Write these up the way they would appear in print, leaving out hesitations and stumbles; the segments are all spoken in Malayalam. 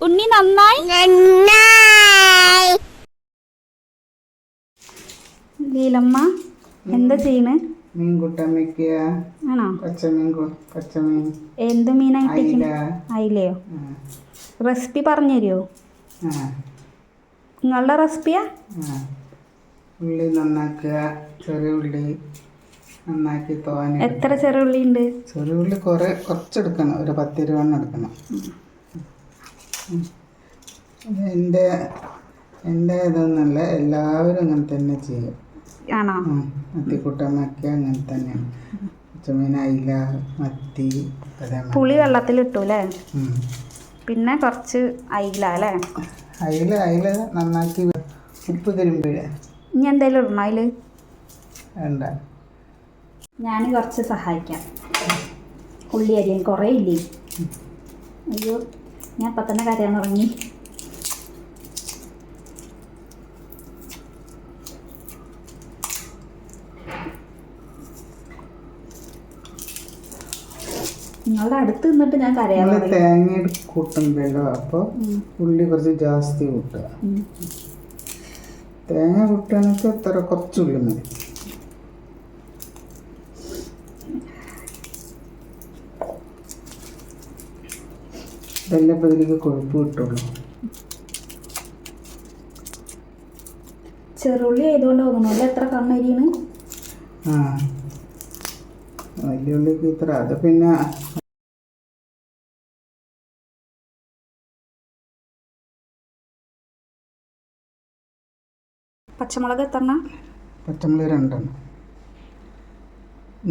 ഉണ്ണി നന്നായി ലീലമ്മ എന്താ ചെയ്യണ്? മീൻ കൂട്ടാൻ വെക്കുക. ആണോ? പച്ചമീൻ. എന്ത് മീനായിട്ട്? അയിലയോ? റെസിപ്പി പറഞ്ഞു തരുമോ? നിങ്ങളുടെ റെസിപ്പിയാ? ഉള്ളി നന്നാക്കുക, ചെറിയ ഉള്ളി നന്നാക്കി തോനെ. എത്ര ചെറിയ ഉള്ളി ഉണ്ട്? ചെറിയ ഉള്ളി കുറച്ചെടുക്കണം, ഒരു 10-20 എടുക്കണം. എൻ്റെ ഇതൊന്നുമല്ല, എല്ലാവരും അങ്ങനെ തന്നെ ചെയ്യും. ആണോ? മത്തിക്കൂട്ടാൻ വെക്കുക അങ്ങനെ തന്നെയാണ്. പച്ചമീൻ, അയില, മത്തി. പുളി വെള്ളത്തിലിട്ടു അല്ലേ? പിന്നെ കുറച്ച് അയില അല്ലേ? അയില നന്നാക്കി ഉപ്പ് തിരുമ്പിഴേ. ഇനി എന്തെങ്കിലും ഇടണോ അതിൽ? വേണ്ട, ഞാൻ കുറച്ച് സഹായിക്കാം. ഉള്ളി അരിയാൻ കുറേ ഇല്ലേ? അയ്യോ, ഞാൻ ഇപ്പം തന്നെ കരയാൻ തുടങ്ങി. നിങ്ങളുടെ അടുത്ത് നിന്നിട്ട് ഞാൻ കരയാൻ തുടങ്ങി. തേങ്ങ കൂട്ടുമ്പോഴോ അപ്പോൾ ഉള്ളി കുറച്ച് ജാസ്തി കൂട്ടുക. തേങ്ങ കൂട്ടുകയാണെങ്കിൽ ഇത്ര കുറച്ച് ഉള്ളി മതി. ഇതെല്ലാം ഇപ്പോൾ ഇതിലേക്ക് കൊഴുപ്പ് കിട്ടുള്ളൂ. ചെറുള്ളി ആയതുകൊണ്ട് തോന്നുന്നു എത്ര കണ്ണരിയാണ്? വലിയ ഉള്ളിക്ക് ഇത്ര. അത് പിന്നെ പച്ചമുളക് എത്ര? പച്ചമുളക് 2,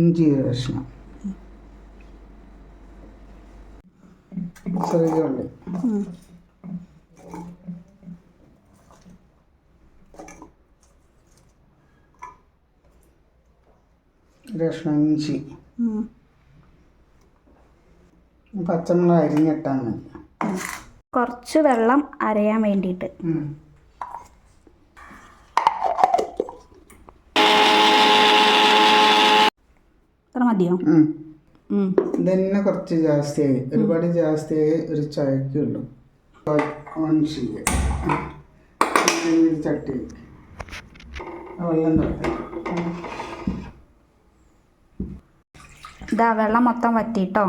ഇഞ്ചി 1 കഷ്ണം, ചെറിയ ഉള്ളി, കഷ്ണം ഇഞ്ചി, പച്ചമുളക് അരിഞ്ഞിട്ടാൽ മതി. കുറച്ച് വെള്ളം അരയാൻ വേണ്ടിയിട്ട്. അത്ര മതിയോ? ഇതന്നെ കുറച്ച് ജാസ്തിയായി, ഒരുപാട് ജാസ്തിയായി ഒരു ചായക്കുള്ളൂ. ഓൺ ചെയ്യുക, ചട്ടി വെള്ളം തൊട്ട്. ഇതാ വെള്ളം മൊത്തം വറ്റിട്ടോ.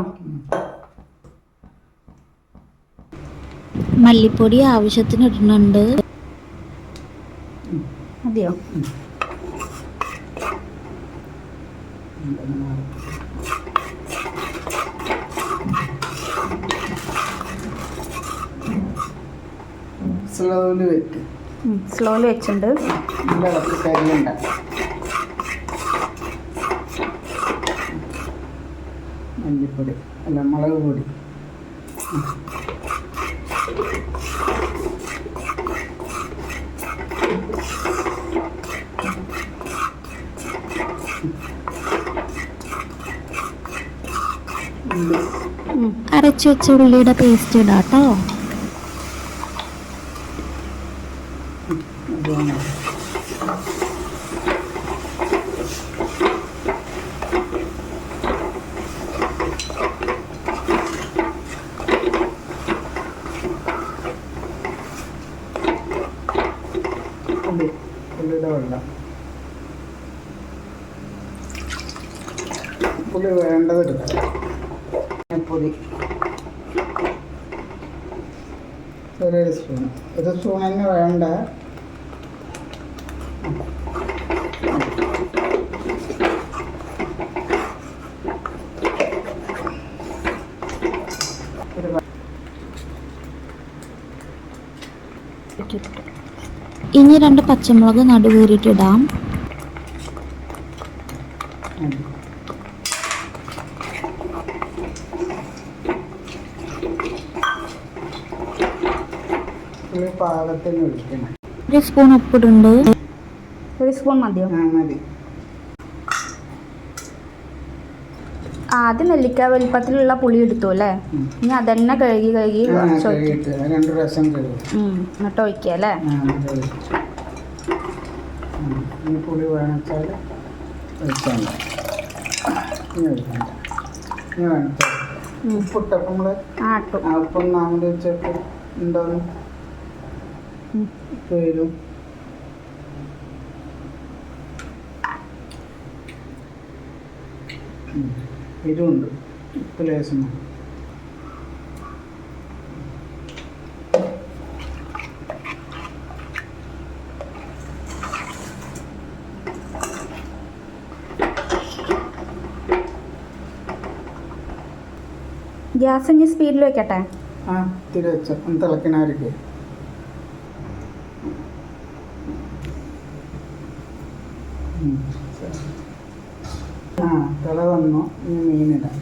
മല്ലിപ്പൊടി ആവശ്യത്തിന് ഇടുന്നുണ്ട്. മതിയോ? സ്ലോയില് വെക്ക്. സ്ലോയില് വെച്ചിട്ടുണ്ട്. കരിയുണ്ട. മല്ലിപ്പൊടി അല്ല, മുളക് പൊടി. അരച്ചു വെച്ച ഉള്ളിയുടെ പേസ്റ്റ് ഇടാട്ടോ. പുളിയുടെ വെള്ളം. പുളി വേണ്ടതെടുക്കുക. പൊടി ചെറിയൊരു സ്പൂൺ, 1 സ്പൂൺ തന്നെ വേണ്ട. ഇനി 2 പച്ചമുളക് നടുകീറിയിട്ടിടാം. പാകത്തിന് ഒഴിക്കണം. 1 സ്പൂൺ ഉപ്പിടുണ്ട്. 1 സ്പൂൺ മതിയോ? മതി. ആദ്യം നെല്ലിക്ക വലിപ്പത്തിലുള്ള പുളി എടുത്തു അല്ലേ? ഇനി അതന്നെ കഴുകി 2 പ്രാവശ്യം കഴുകും. എന്നിട്ട് ഒഴിക്കുക അല്ലേ? പുളി വേണമെച്ചാൽ ഒഴിച്ചാൽ ഉപ്പിട്ടപ്പോൾ നമ്മൾ ഉപ്പൊന്ന് ആമത് വെച്ചിട്ട് എന്താണ് പേരും എരിവുണ്ട്. ഉപ്പ് ലേശം മതി. ഗ്യാസ് ഇനി സ്പീഡിൽ വെക്കട്ടെ? ആ ഇത്തിരി വെച്ച ഒന്ന് തിളക്കണായിരിക്കും. ആ തിള വന്നു. ഇനി മീനിടാം.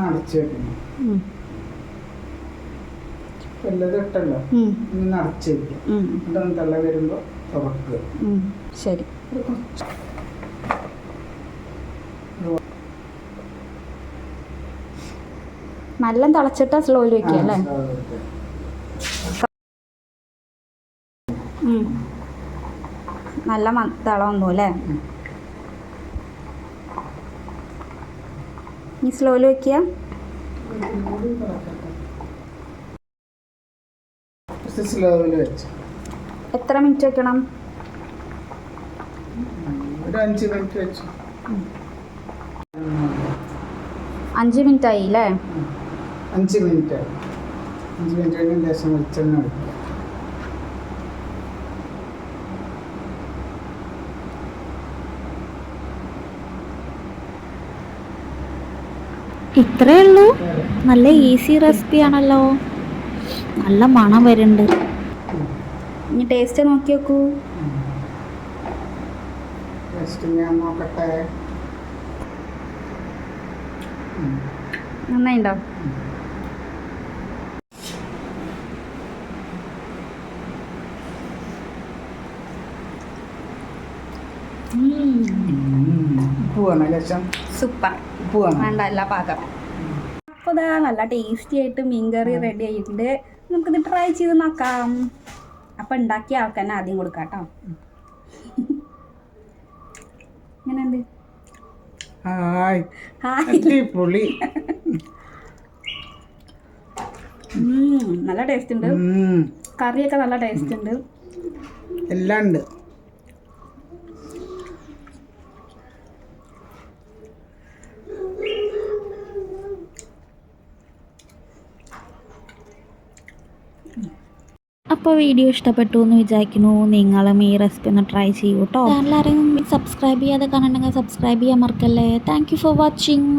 അടച്ച് വെക്കണം. വല്ലതും ഇട്ടല്ലോ, ഇനി അടച്ച് വെക്കുക. ഇതൊന്ന് തള്ള വരുമ്പോൾ തുറക്കുക. ശരി. നല്ല തിളച്ചിട്ട് സ്ലോയിൽ വെക്കുക അല്ലേ? നല്ല തിളം വന്നു അല്ലേ? ഇനി സ്ലോയിൽ വെക്കുക. സ്ലോയിൽ വെച്ച് എത്ര മിനിറ്റ് വെക്കണം? ഒരു 5 മിനിറ്റ് വെച്ചു. 5 മിനിറ്റ് ആയി അല്ലേ? 5 മിനിറ്റ് ആയി. 5 മിനിറ്റ് കഴിഞ്ഞ് ലേശം വെളിച്ചെണ്ണ ഒഴിക്കുക. ഇത്രേ ഉള്ളൂ. നല്ല ഈസി റെസിപ്പി ആണല്ലോ. നല്ല മണം വരുന്നുണ്ട്. ഇനി ടേസ്റ്റ് നോക്കി നോക്കൂ. ടേസ്റ്റ് ഞാൻ നോക്കട്ടെ. നന്നായിണ്ടോ? ഉപ്പ് വേണം ലേശം. സൂപ്പർ. ഉപ്പ് വേണം. വേണ്ട എല്ലാ പാകം. അപ്പോൾ ഇതാ നല്ല ടേസ്റ്റി ആയിട്ട് മീൻകറി റെഡി ആയിട്ടുണ്ട്. നമുക്കിത് ട്രൈ ചെയ്ത് നോക്കാം. അപ്പം ഉണ്ടാക്കിയ ആൾക്ക് തന്നെ ആദ്യം കൊടുക്കാം കേട്ടോ. എങ്ങനെയുണ്ട്? ഹായ്. ഹായ്. അടിപൊളി. നല്ല ടേസ്റ്റ് ഉണ്ട്. കറിയൊക്കെ നല്ല ടേസ്റ്റ് ഉണ്ട്. എല്ലാം ഉണ്ട്. അപ്പോൾ വീഡിയോ ഇഷ്ടപ്പെട്ടു എന്ന് വിചാരിക്കുന്നു. നിങ്ങളും ഈ റെസിപ്പി ഒന്ന് ട്രൈ ചെയ്യൂ കേട്ടോ. ചാനൽ ആരെങ്കിലും സബ്സ്ക്രൈബ് ചെയ്യാതെ കാണുന്നുണ്ടെങ്കിൽ സബ്സ്ക്രൈബ് ചെയ്യാൻ മറക്കല്ലേ. Thank you for watching.